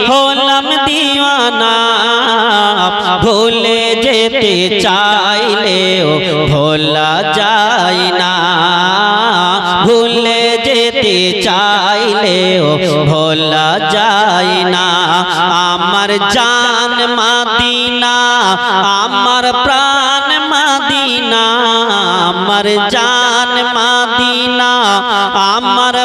হলাম দিওয়ানা ভুলে যেতে চাইলেও ভোলা যায় না ভুলে যেতে চাইলেও ভোলা যায় না আমার জান মদিনা আমার প্রাণ মদিনা আমার জান মদিনা আমার